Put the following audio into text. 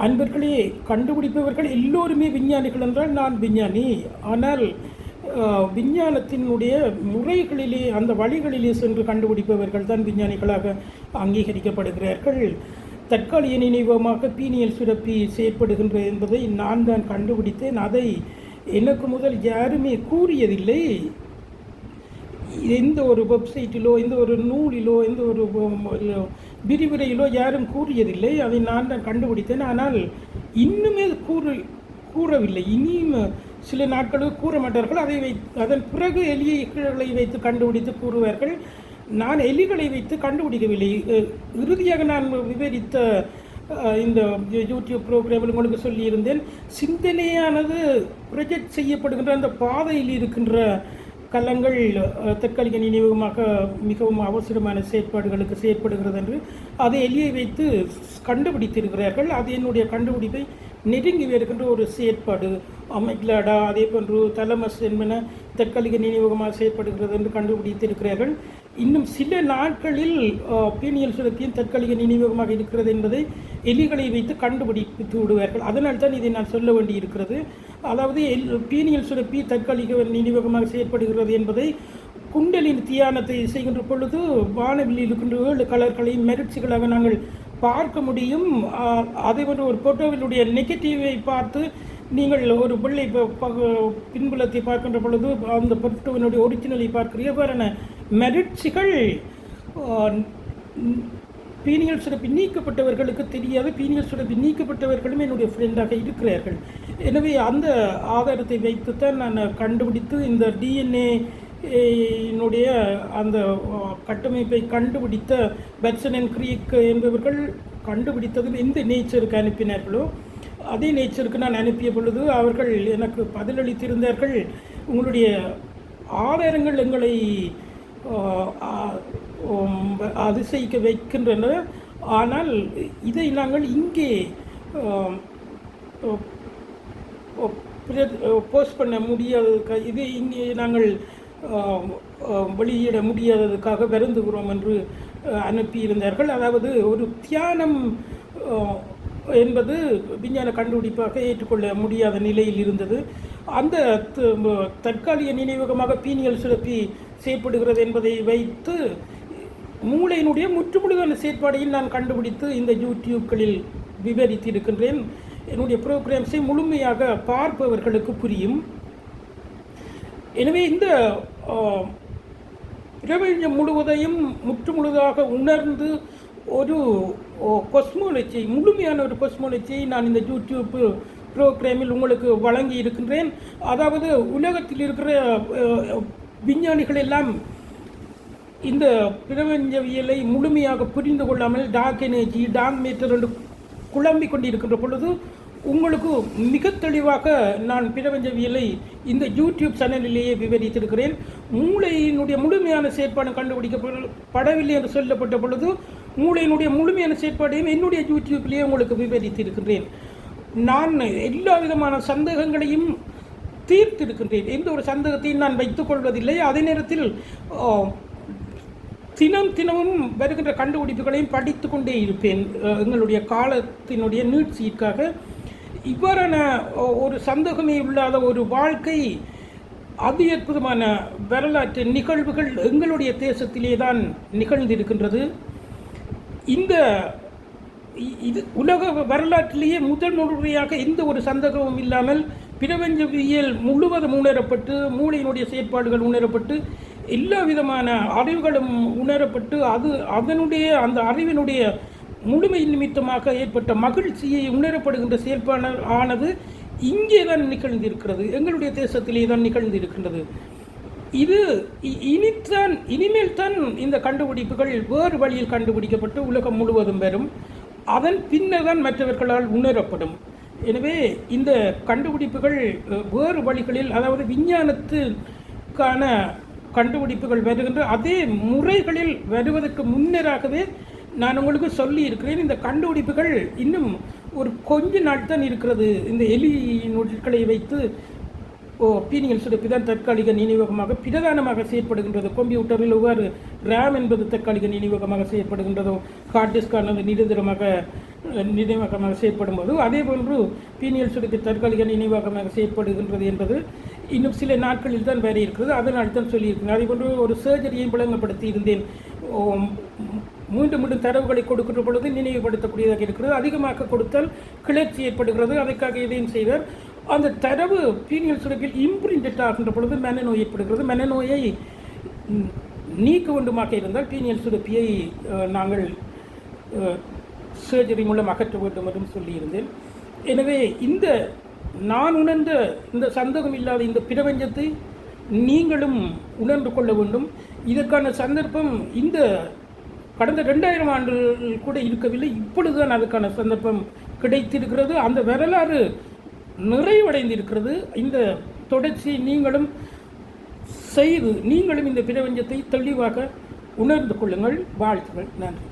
அன்பர்களே, கண்டுபிடிப்பவர்கள் எல்லோருமே விஞ்ஞானிகள் என்றால் நான் விஞ்ஞானி. ஆனால் விஞ்ஞானத்தினுடைய முறைகளிலே, அந்த வழிகளிலே சென்று கண்டுபிடிப்பவர்கள் தான் விஞ்ஞானிகளாக அங்கீகரிக்கப்படுகிறார்கள். தற்காலிக நினைவகமாக பீனியல் சுரப்பி செயற்படுகின்ற என்பதை நான் தான் கண்டுபிடித்தேன். அதை எனக்கு முதல் யாருமே கூறியதில்லை. எந்த ஒரு வெப்சைட்டிலோ, எந்த ஒரு நூலிலோ, எந்த ஒரு விரிவுரையிலோ யாரும் கூறியதில்லை. அதை நான் தான் கண்டுபிடித்தேன். ஆனால் இன்னுமே கூறவில்லை. இனியும் சில நாட்களுக்கு கூற மாட்டார்கள். அதன் பிறகு எலிகளை வைத்து கண்டுபிடித்து கூறுவார்கள். நான் எலிகளை வைத்து கண்டுபிடிக்கவில்லை. இறுதியாக நான் விவரித்த இந்த யூடியூப் ப்ரோக்ராமில் உங்களுக்கு சொல்லியிருந்தேன், சிந்தனையானது ப்ரொஜெக்ட் செய்யப்படுகின்ற அந்த பாதையில் இருக்கின்ற கலங்கள் தற்காலிக நினைவகமாக மிகவும் அவசரமான செயற்பாடுகளுக்கு செயற்படுகிறது என்று அதை எலியை வைத்து கண்டுபிடித்திருக்கிறார்கள். அது என்னுடைய கண்டுபிடிப்பை நெருங்கி வருகின்ற ஒரு செயற்பாடு. அமெக்லாடா, அதே போன்று தலமஸ் என்பன தற்காலிக நினைவகமாக செயற்படுகிறது என்று கண்டுபிடித்திருக்கிறார்கள். இன்னும் சில நாட்களில் பீனியல் சுரப்பியின் தற்காலிக நினைவகமாக இருக்கிறது என்பதை எலிகளை வைத்து கண்டுபிடித்து விடுவார்கள். அதனால் தான் இதை நான் சொல்ல வேண்டியிருக்கிறது. அதாவது பீனியல் சுரப்பி தற்காலிக நினைவகமாக செயற்படுகிறது என்பதை குண்டலின் தியானத்தை செய்கின்ற பொழுது வானவில் இருக்கின்ற 7 கலர்களையும் மெரிட்சிகளாக நாங்கள் பார்க்க முடியும். அதே போன்று ஒரு போட்டோவினுடைய நெகட்டிவை பார்த்து நீங்கள் ஒரு வெள்ளை பின்புலத்தை பார்க்கின்ற பொழுது அந்த போட்டோவினுடைய ஒரிஜினலை பார்க்கிறீர்கள். மெரிட்சிகள் பீனியல் சுரப்பி நீக்கப்பட்டவர்களுக்கு தெரியாது. பீனியல் சுரப்பி நீக்கப்பட்டவர்களும் என்னுடைய ஃப்ரெண்டாக இருக்கிறார்கள். எனவே அந்த ஆதாரத்தை வைத்துத்தான் நான் கண்டுபிடித்து இந்த டிஎன்ஏனுடைய அந்த கட்டமைப்பை கண்டுபிடித்த பெட்சன் அண்ட் கிரீக் என்பவர்கள் கண்டுபிடித்ததில் எந்த நேச்சருக்கு அனுப்பினார்களோ அதே நேச்சருக்கு நான் அனுப்பிய பொழுது அவர்கள் எனக்கு பதிலளித்திருந்தார்கள், உங்களுடைய ஆதாரங்கள் எங்களை அதிசயிக்க வைக்கின்றன. ஆனால் இதை நாங்கள் இங்கே போஸ்ட் பண்ண முடியாததுக்காக, இதை இங்கே நாங்கள் வெளியிட முடியாததுக்காக வருந்துகிறோம் என்று அனுப்பியிருந்தார்கள். அதாவது ஒரு தியானம் என்பது விஞ்ஞான கண்டுபிடிப்பாக ஏற்றுக்கொள்ள முடியாத நிலையில் இருந்தது. அந்த தற்காலிக நினைவகமாக பீனியல் சுரப்பி செயற்படுகிறது என்பதை வைத்து மூளையினுடைய முற்றுமுழுதான செயற்பாடையில் நான் கண்டுபிடித்து இந்த யூடியூப்களில் விவரித்திருக்கின்றேன். என்னுடைய ப்ரோக்ராம்ஸை முழுமையாக பார்ப்பவர்களுக்கு புரியும். எனவே இந்த பிரபஞ்சம் முழுவதையும் முற்றுமுழுதாக உணர்ந்து ஒரு கொஸ்மாலஜி, முழுமையான ஒரு கொஸ்மாலஜியை நான் இந்த யூடியூப் ப்ரோக்ராமில் உங்களுக்கு வழங்கி இருக்கின்றேன். அதாவது உலகத்தில் இருக்கிற விஞ்ஞானிகள் எல்லாம் இந்த பிரபஞ்சவியலை முழுமையாக புரிந்து கொள்ளாமல் டார்க் எனர்ஜி, டார்க் மேட்டர் என்று குழம்பிக் கொண்டிருக்கின்ற பொழுது உங்களுக்கு மிக தெளிவாக நான் பிரபஞ்சவியலை இந்த யூடியூப் சேனலிலேயே விவரித்திருக்கிறேன். மூளையினுடைய முழுமையான செயற்பாடு கண்டுபிடிக்கப்படவில்லை என்று சொல்லப்பட்ட பொழுது மூளையினுடைய முழுமையான செயற்பாடையும் என்னுடைய யூடியூப்லேயே உங்களுக்கு விவரித்திருக்கின்றேன். நான் எல்லா விதமான சந்தேகங்களையும் தீர்த்திருக்கின்றேன். எந்த ஒரு சந்தேகத்தையும் நான் வைத்துக் கொள்வதில்லை. அதே நேரத்தில் தினமும் வருகின்ற கண்டுபிடிப்புகளையும் படித்து கொண்டே இருப்பேன். எங்களுடைய காலத்தினுடைய நீட்சிக்காக இவ்வாறான ஒரு சந்தேகமே இல்லாத ஒரு வாழ்க்கை, அதி அற்புதமான வரலாற்று நிகழ்வுகள் எங்களுடைய தேசத்திலே தான் நிகழ்ந்திருக்கின்றது. இது உலக வரலாற்றிலேயே முதல் முறையாக எந்த ஒரு சந்தேகமும் இல்லாமல் பிரபஞ்சவியல் முழுவதும் உணரப்பட்டு, மூளையினுடைய செயற்பாடுகள் உணரப்பட்டு, எல்லா விதமான அறிவுகளும் உணரப்பட்டு, அதனுடைய அந்த அறிவினுடைய முழுமை நிமித்தமாக ஏற்பட்ட மகிழ்ச்சியை உணரப்படுகின்ற செயல்பாடு ஆனது இங்கே தான் நிகழ்ந்திருக்கிறது, எங்களுடைய தேசத்திலே தான் நிகழ்ந்திருக்கின்றது. இது இனிமேல் தான் இந்த கண்டுபிடிப்புகள் வேறு வழியில் கண்டுபிடிக்கப்பட்டு உலகம் முழுவதும் வரும். அதன் பின்னர் தான் மற்றவர்களால் உணரப்படும். எனவே இந்த கண்டுபிடிப்புகள் வேறு வழிகளில், அதாவது விஞ்ஞானத்துக்கான கண்டுபிடிப்புகள் வருகின்ற அதே முறைகளில் வருவதற்கு முன்னராகவே நான் உங்களுக்கு சொல்லி இருக்கிறேன். இந்த கண்டுபிடிப்புகள் இன்னும் ஒரு கொஞ்ச நாள் தான் இருக்கிறது. இந்த எலி நொடிகளை வைத்து பீனியல் சுரப்பி தான் தற்காலிக நினைவகமாக பிரதானமாக செயற்படுகின்றது. கம்ப்யூட்டரில் எவ்வாறு ரேம் என்பது தற்காலிக நினைவகமாக செயற்படுகின்றதோ, ஹார்ட் டிஸ்கானது நிரந்தரமாக நினைவகமாக செயற்படும் போது, அதே போன்று பீனியல் சுரப்பி தற்காலிக நினைவகமாக செயற்படுகின்றது என்பது இன்னும் சில நாட்களில் தான் வேற இருக்கிறது. அதனால் தான் சொல்லியிருக்கிறேன். அதே போன்று ஒரு சர்ஜரியை விளங்கப்படுத்தி இருந்தேன். மீண்டும் மீண்டும் தரவுகளை கொடுக்கின்ற பொழுது நினைவுபடுத்தக்கூடியதாக இருக்கிறது. அதிகமாக கொடுத்தால் கிளர்ச்சி ஏற்படுகிறது. அதற்காக இதையும் செய்தார். அந்த தரவு பீனியல் சுரப்பில் இம்ப்ரிண்டட் ஆகின்ற பொழுது மனநோய் ஏற்படுகிறது. மனநோயை நீக்க வேண்டுமாக இருந்தால் பீனியல் சுரப்பியை நாங்கள் சர்ஜரி மூலம் அகற்ற வேண்டும் என்றும் சொல்லியிருந்தேன். எனவே இந்த நான் உணர்ந்த இந்த சந்தேகம் இல்லாத இந்த பிரபஞ்சத்தை நீங்களும் உணர்ந்து கொள்ள வேண்டும். இதற்கான சந்தர்ப்பம் இந்த கடந்த 2000 ஆண்டுகள் கூட இருக்கவில்லை. இப்பொழுதுதான் அதுக்கான சந்தர்ப்பம் கிடைத்திருக்கிறது. அந்த வரலாறு நிறைவடைந்திருக்கிறது. இந்த தொடர்ச்சியை நீங்களும் செய்து நீங்களும் இந்த பிரபஞ்சத்தை தெளிவாக உணர்ந்து கொள்ளுங்கள். வாழ்த்துக்கள். நன்றி.